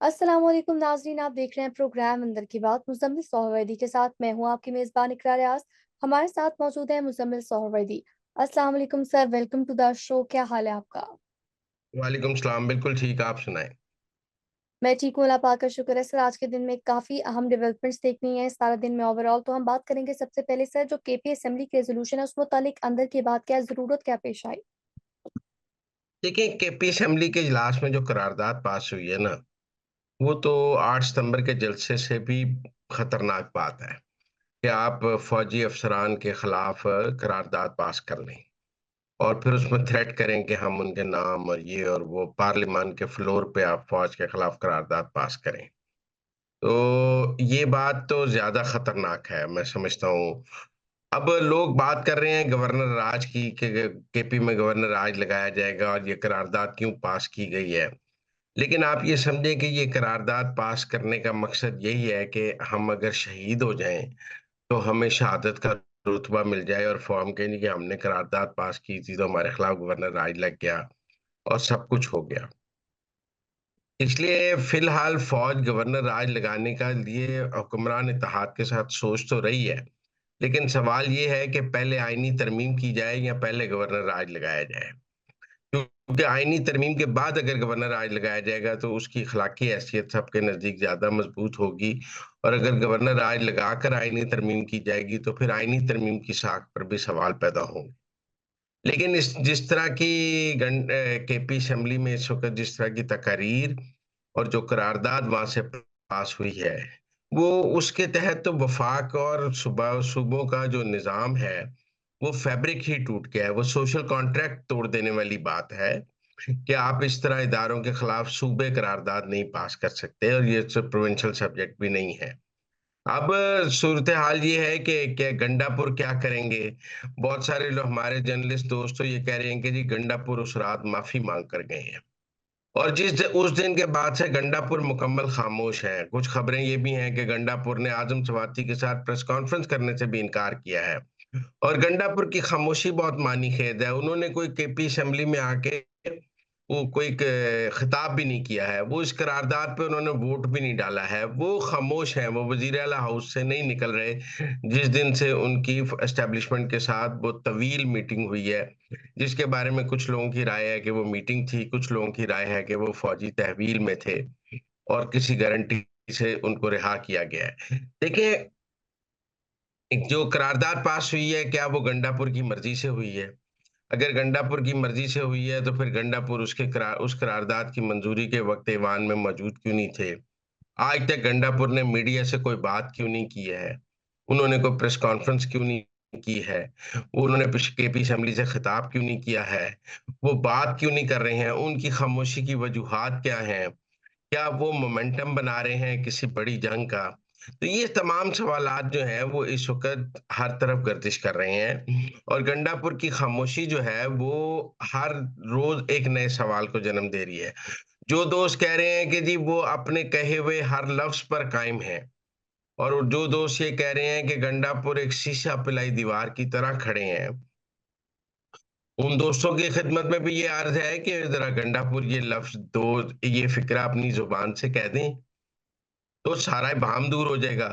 अस्सलाम वालेकुम नाज़रीन, आप देख रहे हैं प्रोग्राम अंदर की बात मुज़म्मिल सोहरवर्दी के साथ। मैं हूं आपकी मेज़बान इकरार रियाज। हमारे साथ मौजूद है मुज़म्मिल सोहरवर्दी। अस्सलाम वालेकुम sir, welcome to the show. क्या हाल है आपका? वालेकुम सलाम, बिल्कुल ठीक, आप सुनाएँ? मैं ठीक हूँ, अल्लाह पाक का शुक्र है। सर, आज के दिन में काफ़ी अहम डेवलपमेंट्स देखनी है इस सारा दिन में ओवरऑल, तो हम बात करेंगे सबसे पहले सर जो केपी असेंबली के रेज़ोल्यूशन है उस मुतालिक अंदर की बात क्या है, ज़रूरत क्या पेश आई? देखिए, केपी असेंबली के इजलास में जो करारदाद पास हुई है ना, वो तो 8 सितंबर के जलसे से भी खतरनाक बात है कि आप फौजी अफसरान के खिलाफ करारदाद पास कर लें और फिर उसमें थ्रेट करें कि हम उनके नाम और ये और वो पार्लियामान के फ्लोर पे आप फौज के खिलाफ करारदाद पास करें। तो ये बात तो ज़्यादा खतरनाक है, मैं समझता हूँ। अब लोग बात कर रहे हैं गवर्नर राज की कि केपी में गवर्नर राज लगाया जाएगा और ये करारदाद क्यों पास की गई है। लेकिन आप ये समझें कि ये करारदाद पास करने का मकसद यही है कि हम अगर शहीद हो जाएँ, तो हमें शहादत का रुतबा मिल जाए और फॉर्म कहें कि हमने करारदाद पास की थी, तो हमारे खिलाफ गवर्नर राज लग गया और सब कुछ हो गया। इसलिए फिलहाल फौज गवर्नर राज लगाने का लिए हुक्मरान इत्तेहाद के साथ सोच तो रही है। लेकिन सवाल ये है कि पहले आईनी तरमीम की जाए या पहले गवर्नर राज लगाया जाए? क्योंकि आईनी तरमीम के बाद अगर गवर्नर राज लगाया जाएगा तो उसकी अखलाकी हैसियत सबके नज़दीक ज़्यादा मज़बूत होगी और अगर गवर्नर राज लगाकर आईनी तरमीम की जाएगी तो फिर आईनी तरमीम की साख पर भी सवाल पैदा होंगे। लेकिन इस जिस तरह की केपी असेंबली में इस वक़्त जिस तरह की तकारीर और जो करारदाद वहाँ से पास हुई है, वो उसके तहत तो वफ़ाक और सूबों का जो निज़ाम है, वो फैब्रिक ही टूट गया है। वो सोशल कॉन्ट्रैक्ट तोड़ देने वाली बात है कि आप इस तरह इदारों के खिलाफ सूबे करारदाद नहीं पास कर सकते और ये प्रोविंशियल सब्जेक्ट भी नहीं है। अब सूरत-ए-हाल ये है कि क्या गंडापुर क्या करेंगे? बहुत सारे लोग हमारे जर्नलिस्ट दोस्त तो ये कह रहे हैं कि जी गंडापुर उस रात माफ़ी माँग कर गए हैं। और उस दिन के बाद से गंडापुर मुकम्मल खामोश है। कुछ खबरें ये भी हैं कि गंडापुर ने आज़म सवाती के साथ प्रेस कॉन्फ्रेंस करने से भी इनकार किया है। और गंडापुर की खामोशी बहुत मानीखेज है। उन्होंने कोई केपी असेंबली में आके वो कोई खिताब भी नहीं किया है। वो इस करारदाद पे उन्होंने वोट भी नहीं डाला है। वो खामोश हैं, वो वज़ीर आला हाउस से नहीं निकल रहे, जिस दिन से उनकी एस्टेब्लिशमेंट के साथ वो तवील मीटिंग हुई है, जिसके बारे में कुछ लोगों की राय है कि वो मीटिंग थी, कुछ लोगों की राय है कि वो फौजी तहवील में थे और किसी गारंटी से उनको रिहा किया गया है। देखिए, एक जो करारदाद पास हुई है, क्या वो गंडापुर की मर्ज़ी से हुई है? अगर गंडापुर की मर्ज़ी से हुई है, तो फिर गंडापुर उस करारदाद की मंज़ूरी के वक़्त ईवान में मौजूद क्यों नहीं थे? आज तक गंडापुर ने मीडिया से कोई बात क्यों नहीं की है? उन्होंने कोई प्रेस कॉन्फ्रेंस क्यों नहीं की है? उन्होंने केपी असेंबली से खिताब क्यों नहीं किया है? वो बात क्यों नहीं कर रहे हैं? उनकी खामोशी की वजूहात क्या हैं? क्या वो मोमेंटम बना रहे हैं किसी बड़ी जंग का? तो ये तमाम सवालात जो हैं वो इस वक़्त हर तरफ गर्दिश कर रहे हैं और गंडापुर की खामोशी जो है वो हर रोज़ एक नए सवाल को जन्म दे रही है। जो दोस्त कह रहे हैं कि जी वो अपने कहे हुए हर लफ्ज़ पर कायम हैं और जो दोस्त ये कह रहे हैं कि गंडापुर एक शीशा पिलाई दीवार की तरह खड़े हैं, उन दोस्तों की खिदमत में भी ये अर्ज़ है कि ज़रा गंडापुर ये लफ्ज़ 2 ये फ़िक्रा अपनी ज़ुबान से कह दें तो सारा भ्रम दूर हो जाएगा।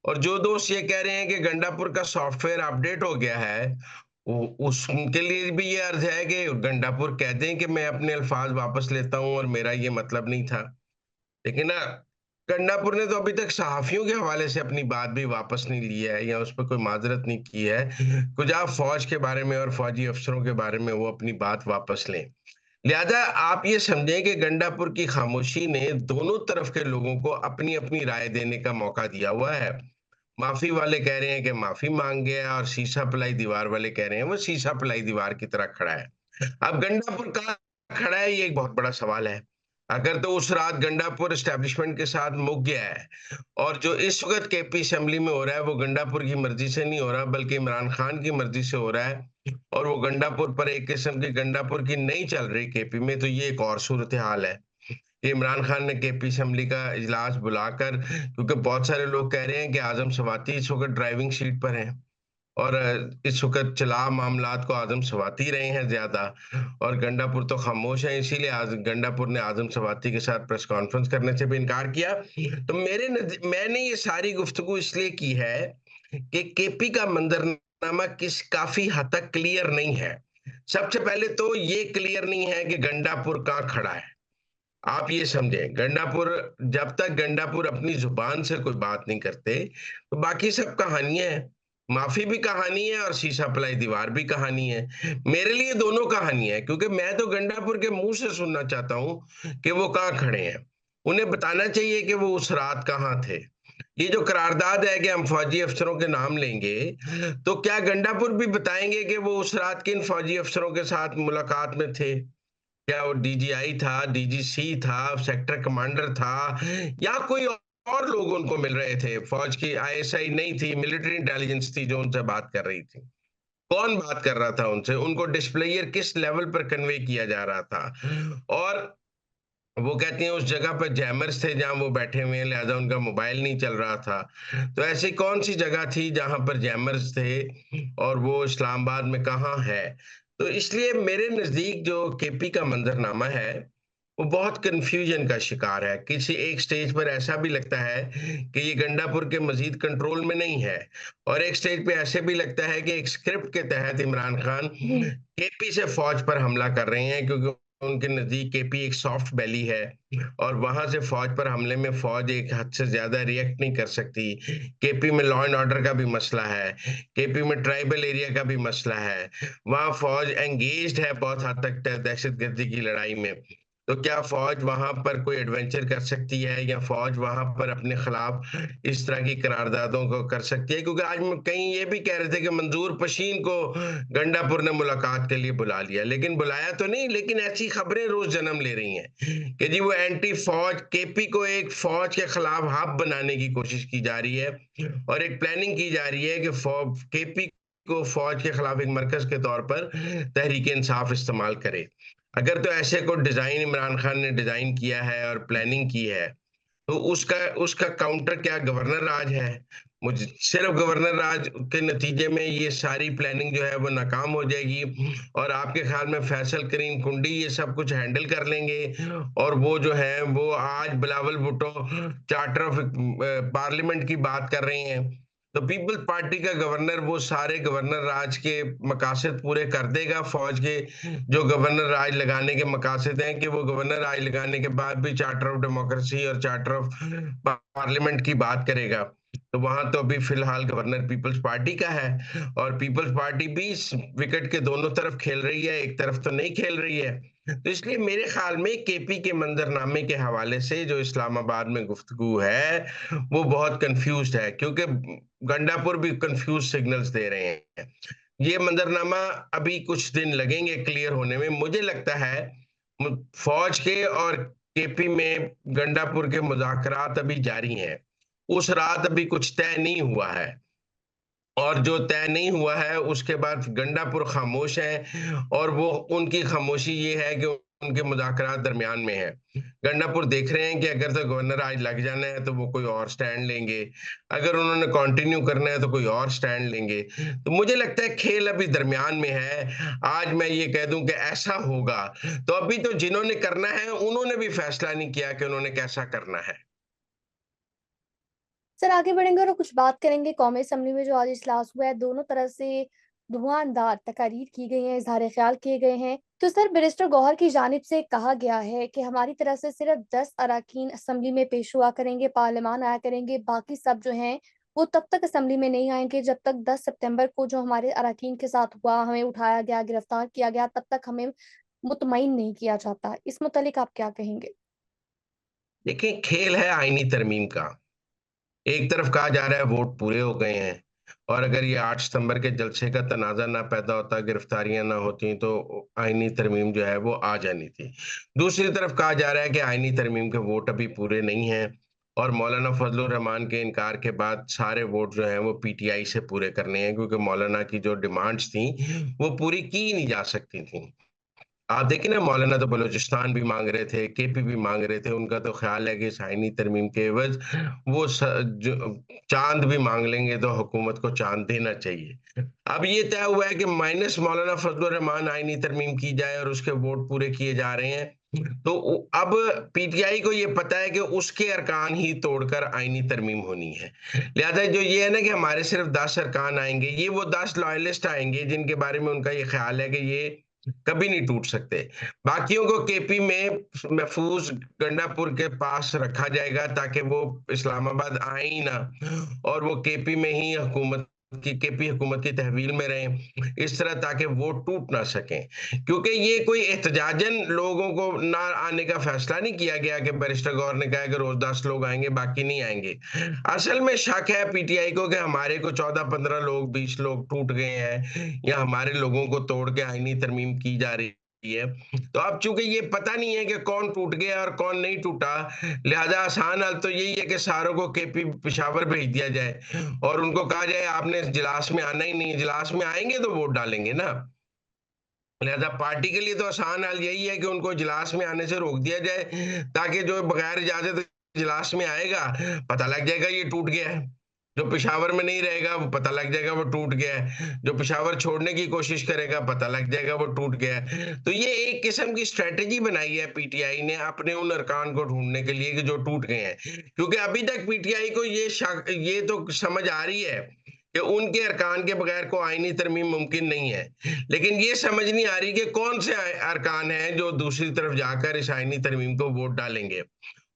और जो दोस्त ये कह रहे हैं कि गंडापुर का सॉफ्टवेयर अपडेट हो गया है, उस उनके लिए भी ये अर्ज़ है कि गंडापुर कह दें कि मैं अपने अल्फाज वापस लेता हूँ और मेरा ये मतलब नहीं था। लेकिन ना, गंडापुर ने तो अभी तक सहाफ़ियों के हवाले से अपनी बात भी वापस नहीं ली है या उस पे कोई माज़रत नहीं की है। कुछ आप फ़ौज के बारे में और फ़ौजी अफ़सरों के बारे में वो अपनी बात वापस लें। लिहाजा आप ये समझें कि गंडापुर की खामोशी ने दोनों तरफ के लोगों को अपनी-अपनी राय देने का मौका दिया हुआ है। माफ़ी वाले कह रहे हैं कि माफ़ी माँग गया और शीशा पिलाई दीवार वाले कह रहे हैं वो शीशा पिलाई दीवार की तरह खड़ा है। अब गंडापुर कहाँ खड़ा है ये एक बहुत बड़ा सवाल है। अगर तो उस रात गंडापुर एस्टेब्लिशमेंट के साथ मुक गया है और जो इस वक़्त केपी असेंबली में हो रहा है वो गंडापुर की मर्ज़ी से नहीं हो रहा बल्कि इमरान खान की मर्ज़ी से हो रहा है और वो गंडापुर पर एक किस्म की गंडापुर की नहीं चल रही केपी में तो ये एक और सूरत-ए-हाल है। इमरान खान ने केपी असेंबली का इजलास बुलाकर क्योंकि बहुत सारे लोग कह रहे हैं कि आज़म सवाती इस वक़्त ड्राइविंग सीट पर हैं और इस वक़्त चला मामलात को आज़म सवाती रहे हैं ज़्यादा, और गंडापुर तो खामोश है, इसीलिए आज गंडापुर ने आज़म सवाती के साथ प्रेस कॉन्फ्रेंस करने से भी इनकार किया। तो मैंने ये सारी गुफ्तगू इसलिए की है कि केपी का मंज़रनामा काफ़ी हद तक क्लियर नहीं है। सबसे पहले तो ये क्लियर नहीं है कि गंडापुर कहाँ खड़ा है। आप ये समझें, गंडापुर, जब तक गंडापुर अपनी ज़ुबान से कोई बात नहीं करते, तो बाकी सब कहानियाँ हैं। माफ़ी भी कहानी है और शीशा पलाई दीवार भी कहानी है। मेरे लिए दोनों कहानियाँ हैं, क्योंकि मैं तो गंडापुर के मुँह से सुनना चाहता हूँ कि वो कहाँ खड़े हैं। उन्हें बताना चाहिए कि वो उस रात कहाँ थे। ये जो करारदाद है कि हम फौजी अफ़सरों के नाम लेंगे, तो क्या गंडापुर भी बताएँगे कि वो उस रात किन फौजी अफ़सरों के साथ मुलाकात में थे? क्या वो डीजीआई था, डीजीसी था, सेक्टर कमांडर था, या कोई और लोग उनको मिल रहे थे? फौज की आईएसआई नहीं थी, मिलिट्री इंटेलिजेंस थी जो उनसे बात कर रही थी। कौन बात कर रहा था उनसे? उनको डिस्प्लेयर किस लेवल पर कन्वे किया जा रहा था? और वो कहती हैं उस जगह पर जैमर्स थे जहाँ वो बैठे हुए हैं, लिहाज़ा उनका मोबाइल नहीं चल रहा था। तो ऐसी कौन-सी जगह थी जहाँ पर जैमर्स थे और वो इस्लामाबाद में कहाँ है? तो इसलिए मेरे नज़दीक जो केपी का मंज़रनामा है, वो बहुत कन्फ्यूजन का शिकार है। किसी एक स्टेज पर ऐसा भी लगता है कि ये गंडापुर के मज़ीद कंट्रोल में नहीं है, और एक स्टेज पे ऐसे भी लगता है कि एक स्क्रिप्ट के तहत इमरान खान जी। केपी से फौज पर हमला कर रहे हैं, क्योंकि उनके नज़दीक केपी एक सॉफ्ट बेली है, और वहाँ से फौज पर हमले में फौज एक हद से ज़्यादा रिएक्ट नहीं कर सकती। केपी में लॉ एंड ऑर्डर का भी मसला है, केपी में ट्राइबल एरिया का भी मसला है। वहाँ फौज एंगेज्ड है बहुत हद तक दहशतगर्दी की लड़ाई में। तो क्या फौज वहाँ पर कोई एडवेंचर कर सकती है, या फौज वहाँ पर अपने खिलाफ इस तरह की करारदादों को कर सकती है? क्योंकि आज म कहीं ये भी कह रहे थे कि मंजूर पशीन को गंडापुर ने मुलाकात के लिए बुला लिया, लेकिन बुलाया तो नहीं, लेकिन ऐसी खबरें रोज़ जन्म ले रही हैं कि जी वो एंटी फौज केपी को एक फौज के खिलाफ हब बनाने की कोशिश की जा रही है, और एक प्लानिंग की जा रही है कि केपी को फौज के खिलाफ एक मरकज़ के तौर पर तहरीक-ए-इंसाफ इस्तेमाल करे। अगर तो ऐसे कोई डिज़ाइन इमरान खान ने डिज़ाइन किया है और प्लानिंग की है, तो उसका उसका काउंटर क्या गवर्नर राज है? मुझे सिर्फ़ गवर्नर राज के नतीजे में ये सारी प्लानिंग जो है वो नाकाम हो जाएगी, और आपके ख़्याल में फैसल करीम कुंडी ये सब कुछ हैंडल कर लेंगे, और वो जो है वो आज Bilawal Bhutto charter of parliament की बात कर रहे हैं। तो पीपल्स पार्टी का गवर्नर वो सारे गवर्नर राज के मकासद पूरे कर देगा, फ़ौज के जो गवर्नर राज लगाने के मकासद हैं, कि वो गवर्नर राज लगाने के बाद भी चार्टर ऑफ डेमोक्रेसी और चार्टर ऑफ पार्लियामेंट की बात करेगा। तो वहाँ तो अभी फ़िलहाल गवर्नर पीपल्स पार्टी का है, और पीपल्स पार्टी भी इस विकेट के दोनों तरफ खेल रही है, एक तरफ तो नहीं खेल रही है। तो इसलिए मेरे ख़्याल में केपी के मंज़रनामे के हवाले से जो इस्लामाबाद में गुफ्तगू है, वो बहुत कन्फ्यूज़्ड है, क्योंकि गंडापुर भी कन्फ्यूज़ सिग्नल्स दे रहे हैं। ये मंजरनामा अभी कुछ दिन लगेंगे क्लियर होने में। मुझे लगता है फौज के और केपी में गंडापुर के मुज़ाकरात अभी जारी हैं। उस रात अभी कुछ तय नहीं हुआ है, और जो तय नहीं हुआ है उसके बाद गंडापुर खामोश है, और वो उनकी खामोशी ये है कि उनके मुज़ाकरात दरमियान में है। गंडापुर देख रहे हैं कि अगर तो गवर्नर आज लग जाना है तो वो कोई और स्टैंड लेंगे, अगर उन्होंने कंटिन्यू करना है तो कोई और स्टैंड लेंगे। तो मुझे लगता है खेल अभी दरमियान में है। आज मैं ये कह दूं कि ऐसा होगा, तो अभी तो जिन्होंने करना है उन्होंने भी फैसला नहीं किया कि उन्होंने कैसा करना है। सर आगे बढ़ेंगे और कुछ बात करेंगे कौमी असम्बली में जो आज इजलास हुआ है, दोनों तरफ से धुआंधार तकारीर की गई हैं, इजहार ख्याल किए गए हैं। तो सर बैरिस्टर गौहर की जानिब से कहा गया है कि हमारी तरफ से सिर्फ 10 अराकीन असम्बली में पेश हुआ करेंगे, पार्लियामान आया करेंगे, बाकी सब जो हैं वो तब तक असम्बली में नहीं आएंगे जब तक 10 सितंबर को जो हमारे अराकीन के साथ हुआ, हमें उठाया गया, गिरफ्तार किया गया, तब तक हमें मुतमईन नहीं किया जाता। इस मुतालिक आप क्या कहेंगे? देखिए, खेल है आईनी तरमीम का। एक तरफ कहा जा रहा है वोट पूरे हो गए हैं, और अगर ये 8 सितंबर के जलसे का तनाज़ा ना पैदा होता, गिरफ्तारियाँ ना होती, तो आईनी तरमीम जो है वो आ जानी थी। दूसरी तरफ कहा जा रहा है कि आईनी तरमीम के वोट अभी पूरे नहीं हैं, और मौलाना फजलुर रहमान के इनकार के बाद सारे वोट जो हैं वो पीटीआई से पूरे करने हैं, क्योंकि मौलाना की जो डिमांड्स थी, वो पूरी की ही नहीं जा सकती थीं। आप देखिए ना, मौलाना तो बलूचिस्तान भी माँग रहे थे, केपी भी माँग रहे थे। उनका तो ख़्याल है कि इस आईनी तरमीम के एवज़ वो जो चाँद भी माँग लेंगे तो हुकूमत को चाँद देना चाहिए। अब ये तय हुआ है कि माइनस मौलाना फज़लुर रहमान आईनी तरमीम की जाए और उसके वोट पूरे किए जा रहे हैं। तो अब पीटीआई को ये पता है कि उसके अरकान ही तोड़कर आईनी तरमीम होनी है। लिहाज़ा जो ये है ना कि हमारे सिर्फ़ 10 अरकान आएँगे, ये वो 10 लॉयलिस्ट आएँगे जिनके बारे में उनका ये ख़्याल है कि ये कभी नहीं टूट सकते। बाकियों को केपी में महफूज गंडापुर के पास रखा जाएगा ताकि वो इस्लामाबाद आए ही ना, और वो केपी में ही हुकूमत की केपी हुकूमत की तहवील में रहें, इस तरह ताकि वो टूट ना सकें। क्योंकि ये कोई एहतजाजन लोगों को ना आने का फैसला नहीं किया गया कि बैरिस्टर गौहर ने कहा कि रोज़ 10 लोग आएँगे, बाकी नहीं आएँगे। असल में शक है पीटीआई को कि हमारे को 14-15 लोग, 20 लोग टूट गए हैं या हमारे लोगों को तोड़ के आईनी तरमीम की जा रही है। तो अब चूँकि ये पता नहीं है कि कौन टूट गया और कौन नहीं टूटा, लिहाज़ा आसान हल तो यही है कि सारों को केपी पेशावर भेज दिया जाए और उनको कहा जाए आपने इजलास में आना ही नहीं है, इजलास में आएँगे तो वोट डालेंगे ना। लिहाज़ा पार्टी के लिए तो आसान हल यही है कि उनको इजलास में आने से रोक दिया जाए, ताकि जो बगैर इजाज़त इजलास में आएगा, पता लग जाएगा ये टूट गया है। जो पेशावर में नहीं रहेगा, वो पता लग जाएगा वो टूट गया है। जो पेशावर छोड़ने की कोशिश करेगा, पता लग जाएगा वो टूट गया है। तो ये एक किस्म की स्ट्रैटेजी बनाई है पीटीआई ने अपने उन अरकान को ढूँढने के लिए कि जो टूट गए हैं। क्योंकि अभी तक पीटीआई को ये तो समझ आ रही है कि उनके अरकान के बगैर कोई आईनी तरमीम मुमकिन नहीं है। लेकिन ये समझ नहीं आ रही कि कौन से अरकान हैं जो दूसरी तरफ जाकर इस आईनी तरमीम को वोट डालेंगे।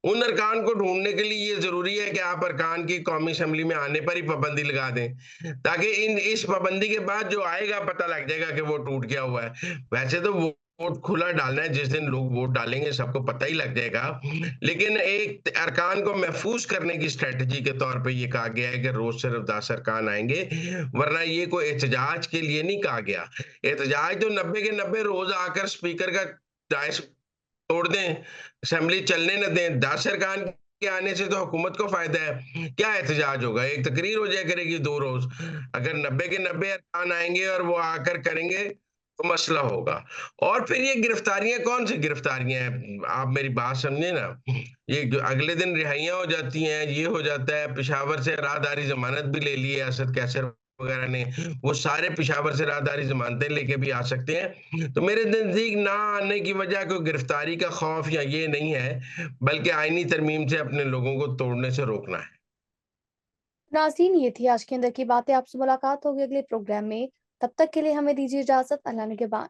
उन अरकान को ढूँढने के लिए ये ज़रूरी है कि आप अरकान की कौमी असेंबली में आने पर ही पाबंदी लगा दें, ताकि इन इस पाबंदी के बाद जो आएगा पता लग जाएगा कि वो टूट गया हुआ है। वैसे तो वोट खुला डालना है, जिस दिन लोग वोट डालेंगे सबको पता ही लग जाएगा। लेकिन एक अरकान को महफूज़ करने की स्ट्रैटेजी के तौर पे ये कहा गया है कि रोज़ सिर्फ 10 अरकान आएँगे, वरना ये कोई एहतजाज के लिए नहीं कहा गया। एहतजाज तो 90 के 90 रोज़ आकर स्पीकर का दाइश तोड़ दें, असेंबली चलने ना दें। 10 अरकान के आने से तो हुकूमत को फ़ायदा है। क्या एहतजाज होगा? एक तकरीर हो जाया करेगी 2 रोज़। अगर 90 के 90 अरकान आएँगे और वो आकर करेंगे, तो मसला होगा। और फिर ये गिरफ्तारियाँ कौन-सी गिरफ्तारियाँ हैं? आप मेरी बात समझे ना। ये ग अगले दिन रिहाइयाँ हो जाती हैं, ये हो जाता है, पेशावर से राहदारी ज़मानत भी ले ली है असद कैसर वगैरह ने। वो सारे पेशावर से राहदारी ज़मानतें लेके भी आ सकते हैं। तो मेरे नज़दीक ना आने की वजह कोई गिरफ्तारी का खौफ या ये नहीं है, बल्कि आईनी तरमीम से अपने लोगों को तोड़ने से रोकना है। नाज़रीन, ये थी आज के अंदर की बातें। आपसे मुलाकात होगी अगले प्रोग्राम में। तब तक के लिए हमें दीजिए इजाज़त। अल्लाह निगहबान।